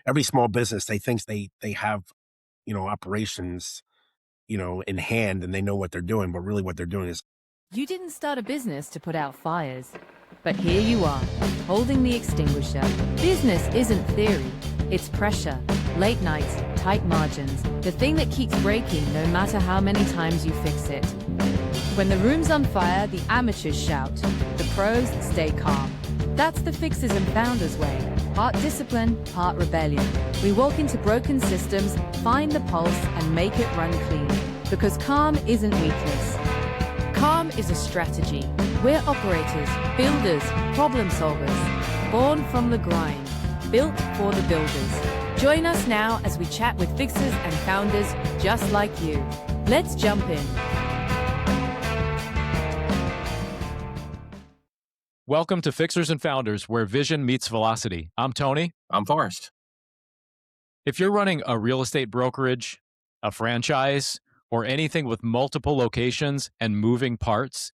every small business, they think they have, operations, in hand and they know what they're doing, but really what they're doing is You didn't start a business to put out fires, but here you are, holding the extinguisher. Business isn't theory, it's pressure, late nights, tight margins, the thing that keeps breaking no matter how many times you fix it. When the room's on fire, the amateurs shout, the pros stay calm. That's the Fixers and Founders way. Part discipline, part rebellion. We walk into broken systems, find the pulse, and make it run clean. Because calm isn't weakness. Calm is a strategy. We're operators, builders, problem solvers. Born from the grind. Built for the builders. Join us now as we chat with fixers and founders just like you. Let's jump in. Welcome to Fixers and Founders, where vision meets velocity. I'm Tony. I'm Forrest. If you're running a real estate brokerage, a franchise, or anything with multiple locations and moving parts,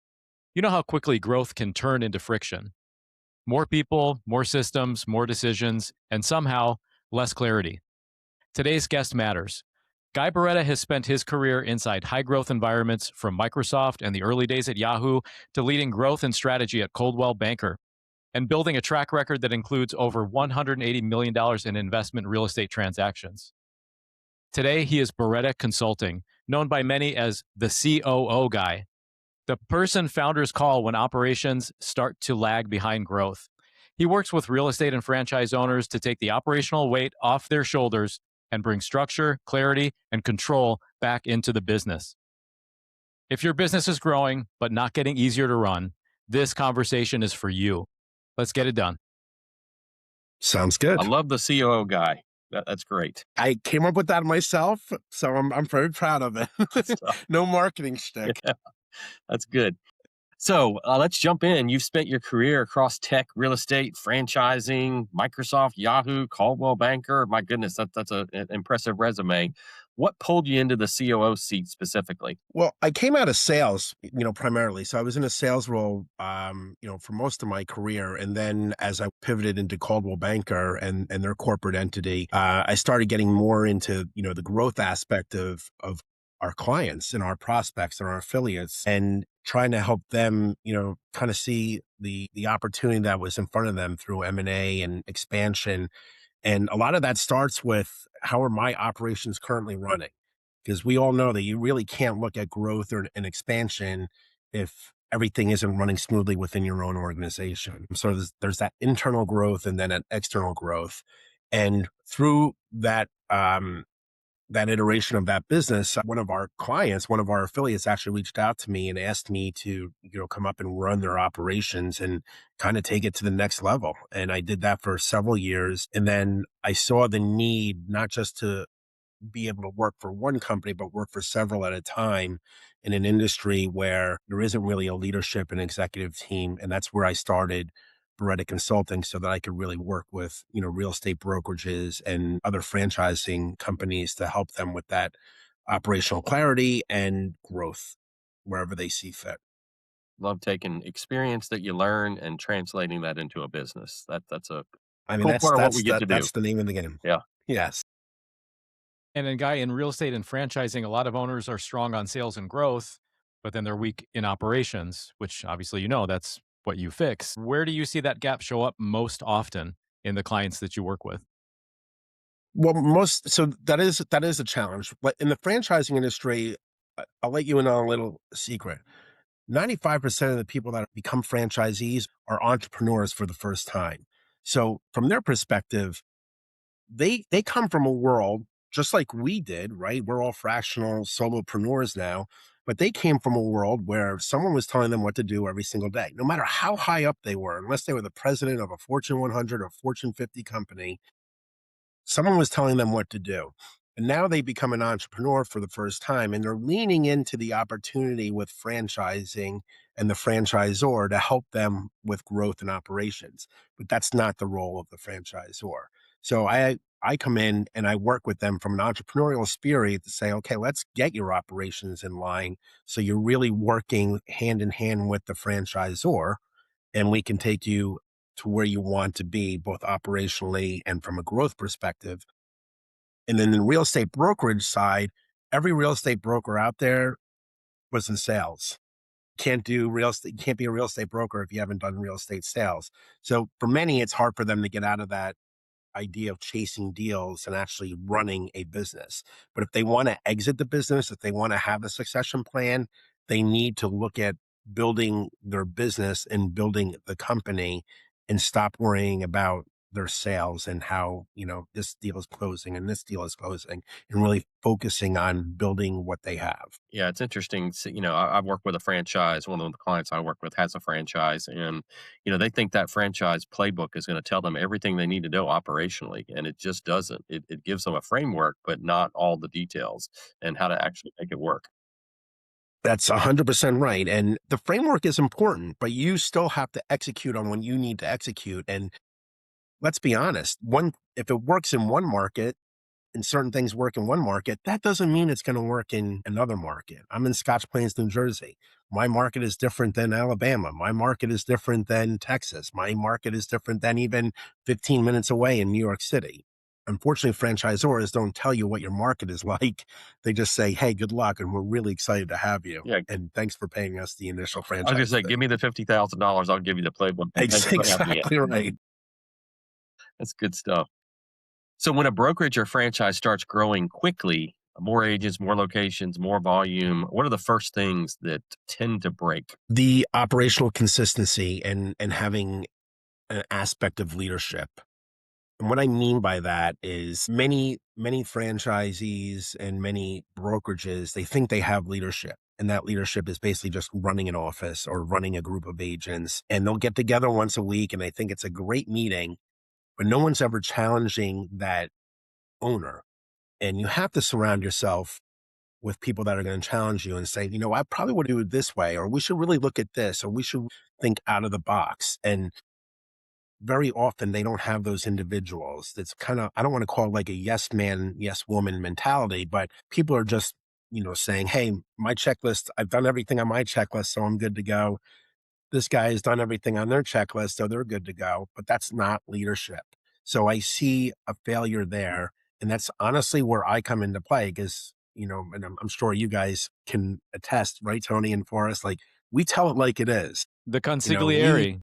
you know how quickly growth can turn into friction. More people, more systems, more decisions, and somehow less clarity. Today's guest matters. Guy Barretta has spent his career inside high-growth environments, from Microsoft and the early days at Yahoo to leading growth and strategy at Coldwell Banker, and building a track record that includes over $180 million in investment real estate transactions. Today, he is Barretta Consulting, known by many as the COO Guy, the person founders call when operations start to lag behind growth. He works with real estate and franchise owners to take the operational weight off their shoulders and bring structure, clarity, and control back into the business. If your business is growing but not getting easier to run, this conversation is for you. Let's get it done. sounds good. I love the COO Guy. That's great. I came up with that myself, so I'm very proud of it. No marketing shtick. Yeah, that's good. So let's jump in. You've spent your career across tech, real estate, franchising, Microsoft, Yahoo, Coldwell Banker. My goodness, that's an impressive resume. What pulled you into the COO seat specifically? Well, I came out of sales, primarily. So I was in a sales role, for most of my career. And then as I pivoted into Coldwell Banker and their corporate entity, I started getting more into, the growth aspect of our clients and our prospects and our affiliates, and trying to help them, kind of see the opportunity that was in front of them through M&A and expansion. And a lot of that starts with, how are my operations currently running? Because we all know that you really can't look at growth or an expansion if everything isn't running smoothly within your own organization. So there's that internal growth and then an external growth. And through that, that iteration of that business, one of our clients, one of our affiliates actually reached out to me and asked me to, come up and run their operations and kind of take it to the next level. And I did that for several years. And then I saw the need not just to be able to work for one company, but work for several at a time in an industry where there isn't really a leadership and executive team. And that's where I started Barretta Consulting, so that I could really work with, real estate brokerages and other franchising companies to help them with that operational clarity and growth wherever they see fit. Love taking experience that you learn and translating that into a business. That's a I mean, cool part of what we get to do. that's the name of the game. Yeah. Yes. And then, Guy, in real estate and franchising, a lot of owners are strong on sales and growth, but then they're weak in operations, which obviously, that's what you fix. Where do you see that gap show up most often in the clients that you work with? Well, so that is a challenge. But in the franchising industry, I'll let you in on a little secret. 95% of the people that become franchisees are entrepreneurs for the first time. So from their perspective, they come from a world just like we did, right? We're all fractional solopreneurs now, but they came from a world where someone was telling them what to do every single day, no matter how high up they were, unless they were the president of a Fortune 100 or Fortune 50 company, someone was telling them what to do. And now they become an entrepreneur for the first time, and they're leaning into the opportunity with franchising and the franchisor to help them with growth and operations. But that's not the role of the franchisor. So I come in and I work with them from an entrepreneurial spirit to say, okay, let's get your operations in line. So you're really working hand in hand with the franchisor, and we can take you to where you want to be, both operationally and from a growth perspective. And then the real estate brokerage side, every real estate broker out there was in sales. Can't do real estate, you can't be a real estate broker if you haven't done real estate sales. So for many, it's hard for them to get out of that idea of chasing deals and actually running a business. But if they want to exit the business, if they want to have a succession plan, they need to look at building their business and building the company and stop worrying about their sales and how, this deal is closing and this deal is closing, and really focusing on building what they have. Yeah, it's interesting. I've worked with a franchise. One of the clients I work with has a franchise, and they think that franchise playbook is going to tell them everything they need to know operationally, and it just doesn't. It gives them a framework, but not all the details and how to actually make it work. That's 100% right. And the framework is important, but you still have to execute on when you need to execute. And let's be honest, if it works in one market and certain things work in one market, that doesn't mean it's going to work in another market. I'm in Scotch Plains, New Jersey. My market is different than Alabama. My market is different than Texas. My market is different than even 15 minutes away in New York City. Unfortunately, franchisors don't tell you what your market is like. They just say, hey, good luck, and we're really excited to have you. Yeah, And thanks for paying us the initial I was going to franchise say, fee. give me the $50,000. I'll give you the playbook. And thanks for having me. Exactly right. That's good stuff. So when a brokerage or franchise starts growing quickly, more agents, more locations, more volume, what are the first things that tend to break? The operational consistency and having an aspect of leadership. And what I mean by that is many franchisees and many brokerages, they think they have leadership. And that leadership is basically just running an office or running a group of agents. And they'll get together once a week and they think it's a great meeting, but no one's ever challenging that owner. And you have to surround yourself with people that are going to challenge you and say, I probably would do it this way, or we should really look at this, or we should think out of the box. And very often they don't have those individuals. It's kind of, I don't want to call it like a yes man, yes woman mentality, but people are just, saying, hey, my checklist, I've done everything on my checklist, so I'm good to go. This guy has done everything on their checklist, so they're good to go. But that's not leadership. So I see a failure there. And that's honestly where I come into play because, and I'm sure you guys can attest, right, Tony and Forrest? Like, we tell it like it is. The You know, we, consigliere.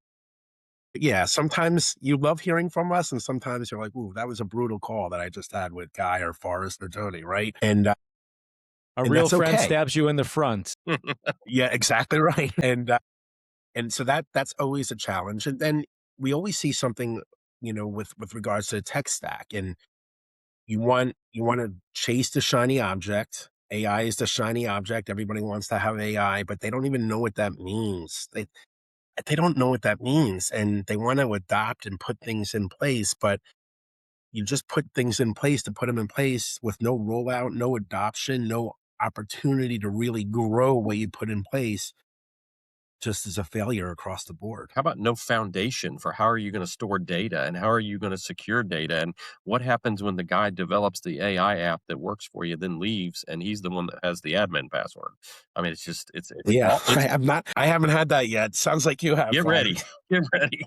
yeah, sometimes you love hearing from us, and sometimes you're like, "Ooh, that was a brutal call that I just had with Guy or Forrest or Tony," right? A And real that's friend okay. stabs you in the front. Yeah, exactly right. And so that's always a challenge. And then we always see something, with regards to the tech stack, and you want to chase the shiny object. AI is the shiny object. Everybody wants to have AI, but they don't even know what that means. They don't know what that means, and they want to adopt and put things in place, but you just put things in place to put them in place with no rollout, no adoption, no opportunity to really grow what you put in place, just as a failure across the board. How about no foundation for how are you going to store data and how are you going to secure data? And what happens when the guy develops the AI app that works for you, then leaves and he's the one that has the admin password? I mean, it's just, it's Yeah, all, it's I haven't had that yet. Sounds like you have, get ready, Forrest. get ready.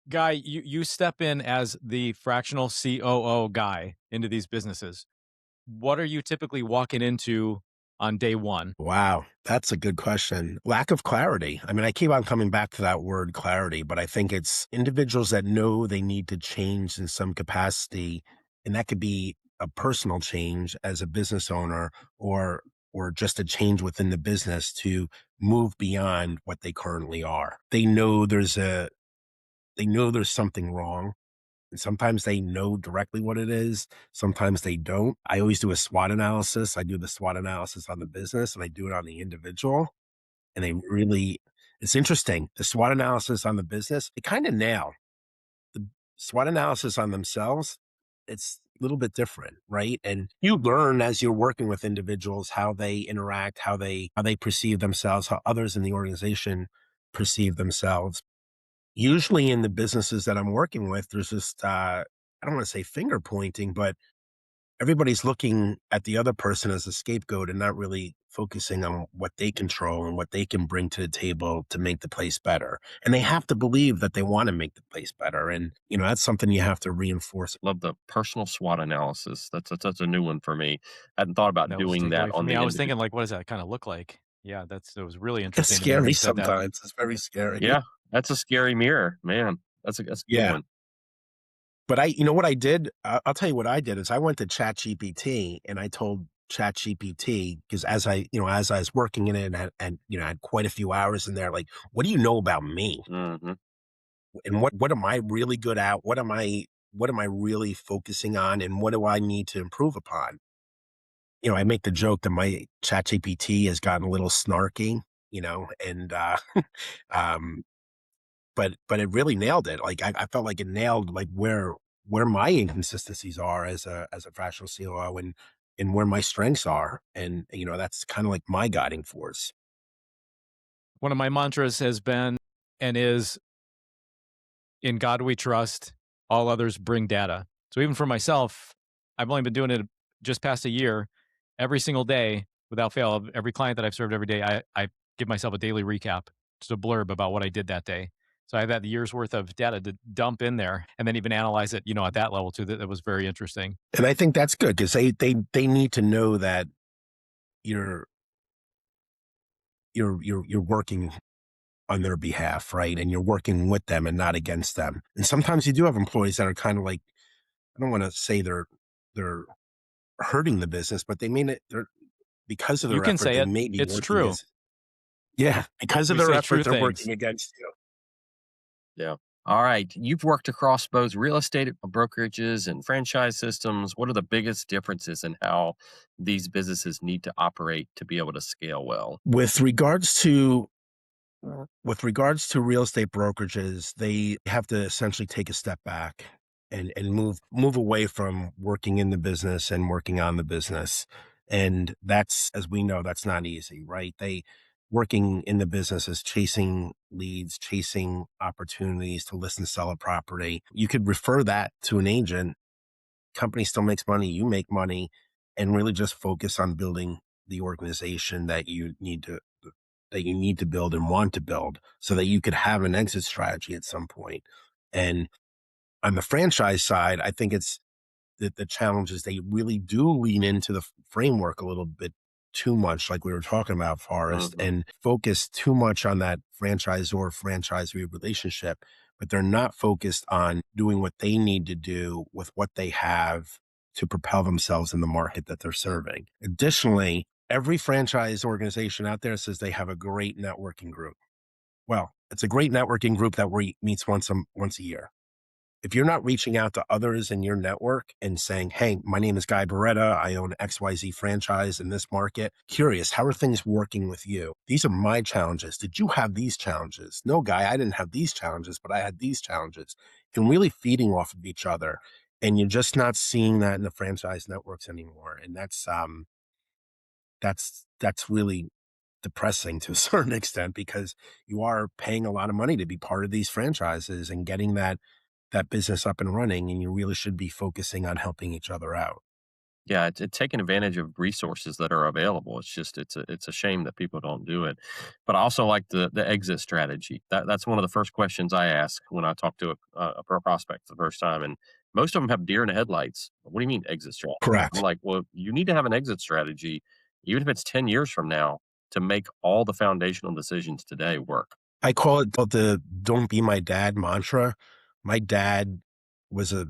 Guy, you step in as the fractional COO guy into these businesses. What are you typically walking into on day one? Wow, that's a good question. Lack of clarity. I mean, I keep on coming back to that word clarity, but I think it's individuals that know they need to change in some capacity, and that could be a personal change as a business owner or just a change within the business to move beyond what they currently are. They know there's something wrong. And sometimes they know directly what it is. Sometimes they don't. I always do a SWOT analysis. I do the SWOT analysis on the business and I do it on the individual. And it's interesting. The SWOT analysis on the business, they kind of nail the SWOT analysis on themselves. It's a little bit different, right? And you learn as you're working with individuals how they interact, how they perceive themselves, how others in the organization perceive themselves. Usually in the businesses that I'm working with, there's just, I don't want to say finger pointing, but everybody's looking at the other person as a scapegoat and not really focusing on what they control and what they can bring to the table to make the place better. And they have to believe that they want to make the place better. And, that's something you have to reinforce. Love the personal SWOT analysis. That's a new one for me. Hadn't thought about That was doing that takeaway for on me. the I was individual. thinking, like, what does that kind of look like? Yeah, it was really It's interesting to me when scary you said that. sometimes. It's very scary. Yeah, that's a scary mirror, man. That's a good Yeah. one. But what I did, I'll tell you what I did is I went to ChatGPT and I told ChatGPT, because as I was working in it and I had quite a few hours in there, like, what do you know about me? Hmm. And what am I really good at? What am I really focusing on? And what do I need to improve upon? I make the joke that my ChatGPT has gotten a little snarky, and um but it really nailed it. Like I felt like it nailed like where my inconsistencies are as a fractional COO and where my strengths are. And that's kind of like my guiding force. One of my mantras has been and is, in God we trust, all others bring data. So even for myself, I've only been doing it just past a year. Every single day, without fail, of every client that I've served every day, I give myself a daily recap, just a blurb about what I did that day. So I have that year's worth of data to dump in there and then even analyze it, at that level too. That was very interesting. And I think that's good because they need to know that you're you're working on their behalf, right? And you're working with them and not against them. And sometimes you do have employees that are kind of like, I don't want to say they're hurting the business, but they mean it. They're because of You their can effort, say they it. may be It's working true. as because of We their say effort, true they're things. working against you. Yeah. All right. You've worked across both real estate brokerages and franchise systems. What are the biggest differences in how these businesses need to operate to be able to scale well? With regards to real estate brokerages, they have to essentially take a step back and move away from working in the business and working on the business. And that's, as we know, that's not easy, right? They working in the business is chasing leads, chasing opportunities to list and sell a property. You could refer that to an agent. Company still makes money, you make money, and really just focus on building the organization that you need to build and want to build so that you could have an exit strategy at some point. And on the franchise side, I think it's the challenge is they really do lean into the framework a little bit too much, like we were talking about, Forrest, Hmm. and focus too much on that franchisee relationship, but they're not focused on doing what they need to do with what they have to propel themselves in the market that they're serving. Additionally, every franchise organization out there says they have a great networking group. Well, it's a great networking group that meets once a year. If you're not reaching out to others in your network and saying, hey, my name is Guy Barretta, I own XYZ franchise in this market. Curious, how are things working with you? These are my challenges. Did you have these challenges? No, Guy, I didn't have these challenges, but I had these challenges. And really feeding off of each other. And you're just not seeing that in the franchise networks anymore. And that's really depressing to a certain extent because you are paying a lot of money to be part of these franchises and getting that business up and running, and you really should be focusing on helping each other out. Yeah, it's taking advantage of resources that are available. It's a shame that people don't do it. But I also like the exit strategy. That's one of the first questions I ask when I talk to a prospect for the first time, and most of them have deer in the headlights. What do you mean exit strategy? I'm Correct. like, well, you need to have an exit strategy, even if it's 10 years from now, to make all the foundational decisions today work. I call it the "Don't be my dad" mantra. My dad was a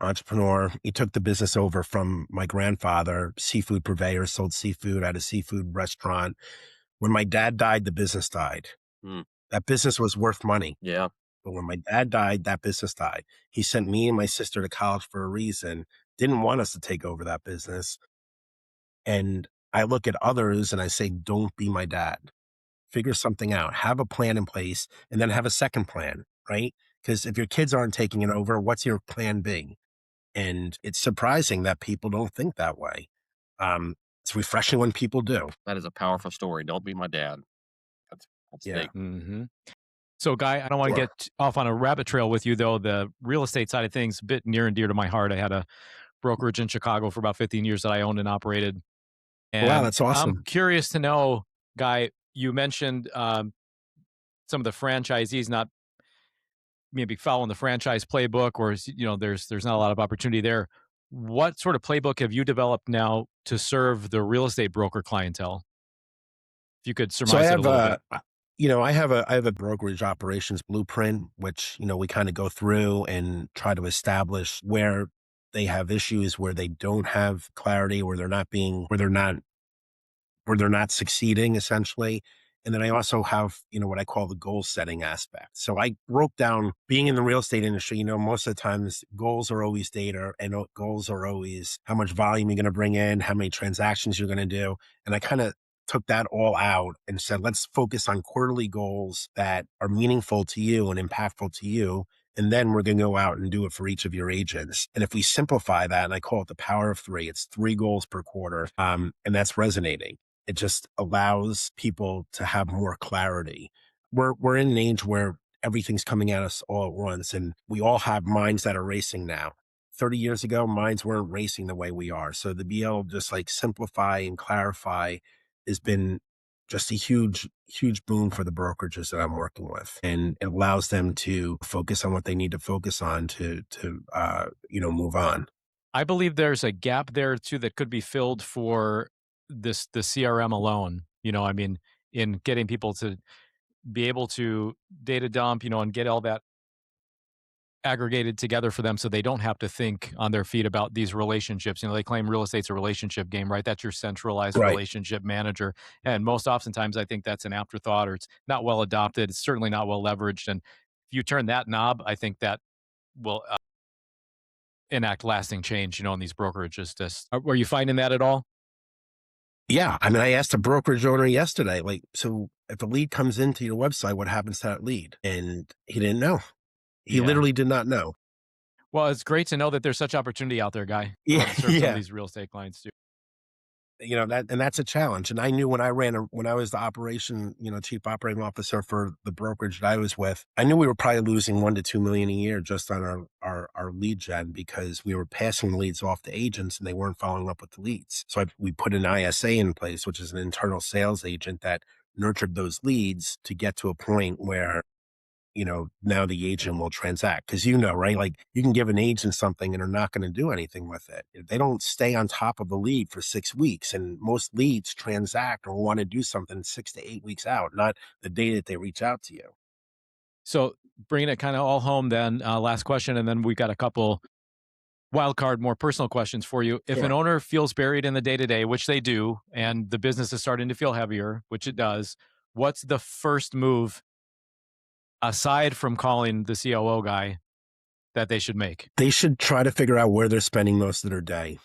entrepreneur. He took the business over from my grandfather, seafood purveyor, sold seafood at a seafood restaurant. When my dad died, the business died. Hmm. That business was worth money. Yeah, But when my dad died, that business died. He sent me and my sister to college for a reason, didn't want us to take over that business. And I look at others and I say, don't be my dad. Figure something out, have a plan in place, and then have a second plan, right? Because if your kids aren't taking it over, what's your plan B? And it's surprising that people don't think that way. It's refreshing when people do. that is a powerful story. Don't be my dad. That's Yeah, big. Hmm. So, Guy, I don't want to sure. get off on a rabbit trail with you, though. The real estate side of things, a bit near and dear to my heart. I had a brokerage in Chicago for about 15 years that I owned and operated. Wow, And that's I'm awesome. curious to know, Guy, you mentioned some of the franchisees not maybe following the franchise playbook, or there's not a lot of opportunity there. What sort of playbook have you developed now to serve the real estate broker clientele? If you could So I surmise it a have little bit. I have a brokerage operations blueprint, which, we kind of go through and try to establish where they have issues, where they don't have clarity, where they're not succeeding essentially. And then I also have, what I call the goal setting aspect. So I broke down being in the real estate industry, most of the times goals are always data and goals are always how much volume you're going to bring in, how many transactions you're going to do. And I kind of took that all out and said, let's focus on quarterly goals that are meaningful to you and impactful to you. And then we're going to go out and do it for each of your agents. And if we simplify that, and I call it the power of three, it's 3 goals per quarter. And that's resonating. It just allows people to have more clarity. We're in an age where everything's coming at us all at once, and we all have minds that are racing now. 30 years ago, minds weren't racing the way we are. So to be able to just like simplify and clarify has been just a huge, huge boon for the brokerages that I'm working with. And it allows them to focus on what they need to focus on to move on. I believe there's a gap there too that could be filled for the CRM alone. I mean, in getting people to be able to data dump, and get all that aggregated together for them so they don't have to think on their feet about these relationships. They claim real estate's a relationship game, right? That's your centralized Right. relationship manager. And most oftentimes I think that's an afterthought, or it's not well adopted. It's certainly not well leveraged. And if you turn that knob, I think that will enact lasting change, in these brokerages. Were you finding that at all? Yeah. I mean, I asked a brokerage owner yesterday, like, so if a lead comes into your website, what happens to that lead? And he didn't know. He Yeah. literally did not know. Well, it's great to know that there's such opportunity out there, Guy. Yeah. Love to serve some of Yeah. these real estate clients too. That's a challenge. And I knew when I was the chief operating officer for the brokerage that I was with, I knew we were probably losing 1 to 2 million a year just on our lead gen, because we were passing the leads off to agents and they weren't following up with the leads. So we put an ISA in place, which is an internal sales agent that nurtured those leads to get to a point where now the agent will transact. Cause right? Like you can give an agent something and they're not going to do anything with it. If they don't stay on top of the lead for 6 weeks, and most leads transact or want to do something 6 to 8 weeks out, not the day that they reach out to you. So bringing it kind of all home then, last question, and then we got a couple wild card, more personal questions for you. If an Sure. owner feels buried in the day to day, which they do, and the business is starting to feel heavier, which it does, what's the first move aside from calling the COO guy that they should make? They should try to figure out where they're spending most of their day.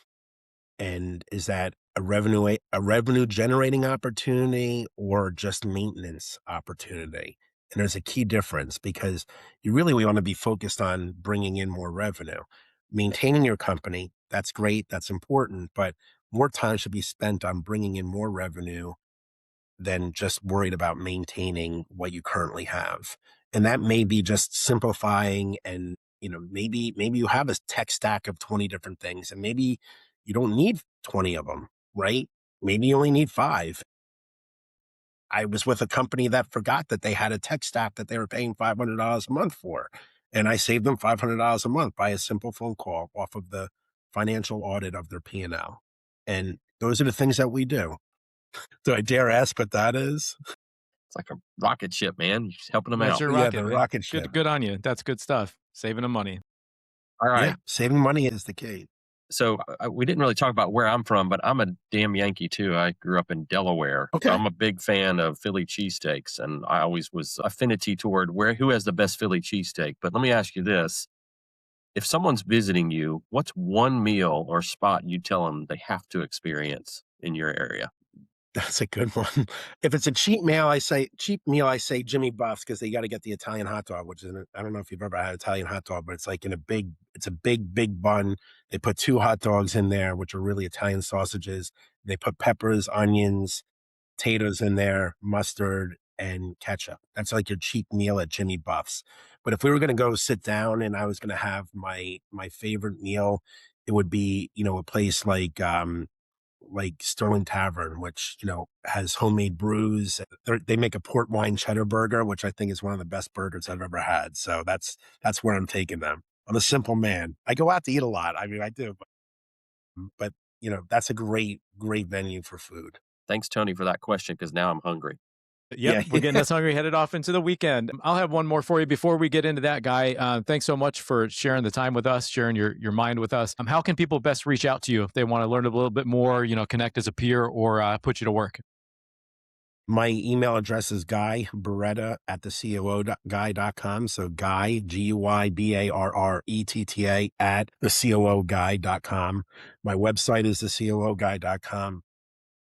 And is that a revenue generating opportunity or just maintenance opportunity? And there's a key difference, because we want to be focused on bringing in more revenue. Maintaining your company, that's great, that's important, but more time should be spent on bringing in more revenue than just worried about maintaining what you currently have. And that may be just simplifying, and maybe you have a tech stack of 20 different things, and maybe you don't need 20 of them, right? Maybe you only need 5. I was with a company that forgot that they had a tech stack that they were paying $500 a month for. And I saved them $500 a month by a simple phone call off of the financial audit of their P&L. And those are the things that we do. Do I dare ask what that is? It's like a rocket ship, man. You're just helping them That's out. your Yeah, rocket, the man. rocket ship. Good on you. That's good stuff. Saving them money. All Yeah, right. saving money is the key. So we didn't really talk about where I'm from, but I'm a damn Yankee too. I grew up in Delaware. So Okay. I'm a big fan of Philly cheesesteaks, and I always was affinity toward who has the best Philly cheesesteak. But let me ask you this. If someone's visiting you, what's one meal or spot you tell them they have to experience in your area? That's a good one. If it's a cheap meal, I say Jimmy Buff's, because they got to get the Italian hot dog, which is, I don't know if you've ever had Italian hot dog, but it's like it's a big, big bun. They put 2 hot dogs in there, which are really Italian sausages. They put peppers, onions, potatoes in there, mustard, and ketchup. That's like your cheap meal at Jimmy Buff's. But if we were going to go sit down and I was going to have my favorite meal, it would be, a place like Sterling Tavern, which, has homemade brews. They make a port wine cheddar burger, which I think is one of the best burgers I've ever had. So that's where I'm taking them. I'm a simple man. I go out to eat a lot. I mean, I do, but that's a great, great venue for food. Thanks, Tony, for that question, because now I'm hungry. Yep, Yeah. we're getting us hungry, headed off into the weekend. I'll have one more for you before we get into that, Guy. Thanks so much for sharing the time with us, sharing your mind with us. How can people best reach out to you if they want to learn a little bit more, connect as a peer or put you to work? My email address is Guy Barretta at the COO Guy.com. So Guy, GUYBARRETTA at the COO Guy.com. My website is the COO Guy.com.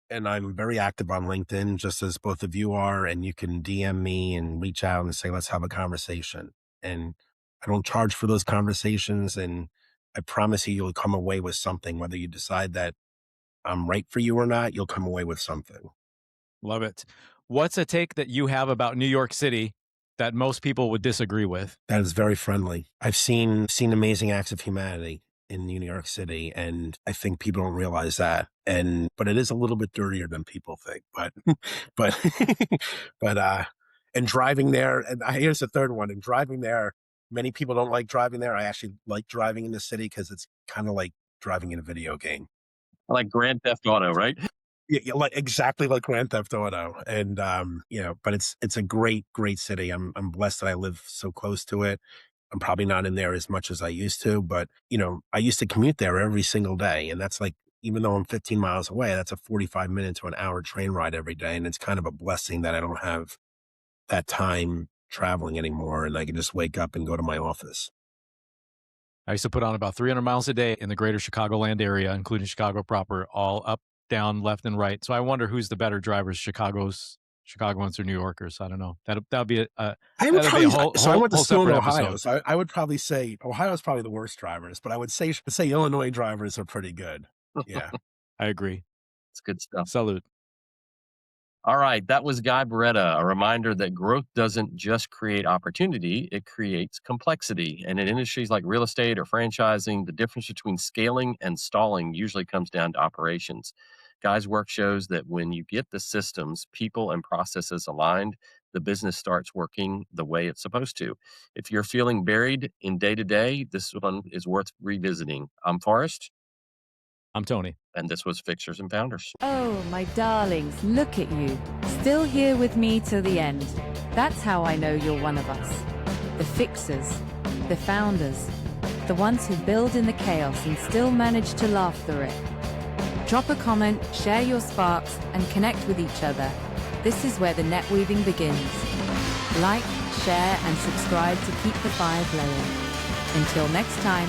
And I'm very active on LinkedIn, just as both of you are. And you can DM me and reach out and say, let's have a conversation. And I don't charge for those conversations. And I promise you'll come away with something, whether you decide that I'm right for you or not, you'll come away with something. Love it. What's a take that you have about New York City that most people would disagree with? That is very friendly. I've seen amazing acts of humanity in New York City, and I think people don't realize that. But it is a little bit dirtier than people think. But but and driving there, and here's the third one. And driving there, many people don't like driving there. I actually like driving in the city because it's kind of like driving in a video game. Like Grand Theft Auto, right? Yeah, like exactly like Grand Theft Auto. And but it's a great, great city. I'm blessed that I live so close to it. I'm probably not in there as much as I used to, but I used to commute there every single day. And that's like, even though I'm 15 miles away, that's a 45-minute to an hour train ride every day. And it's kind of a blessing that I don't have that time traveling anymore. And I can just wake up and go to my office. I used to put on about 300 miles a day in the greater Chicagoland area, including Chicago proper, all up, down, left, and right. So I wonder who's the better drivers, Chicagoans or New Yorkers. I don't know. That'll be I would that'll be probably, a whole so I went to whole school in separate Ohio. episode. So I would probably say Ohio's probably the worst drivers, but I would say Illinois drivers are pretty good. Yeah. I agree. It's good stuff. Salute. All right, that was Guy Barretta, a reminder that growth doesn't just create opportunity, it creates complexity. And in industries like real estate or franchising, the difference between scaling and stalling usually comes down to operations. Guy's work shows that when you get the systems, people, and processes aligned, the business starts working the way it's supposed to. If you're feeling buried in day to day, this one is worth revisiting. I'm Forrest, I'm Tony. and this was Fixers and Founders. Oh, my darlings, look at you. Still here with me till the end. That's how I know you're one of us. The fixers, the founders, the ones who build in the chaos and still manage to laugh through it. Drop a comment, share your sparks, and connect with each other. This is where the net weaving begins. Like, share, and subscribe to keep the fire blowing. Until next time.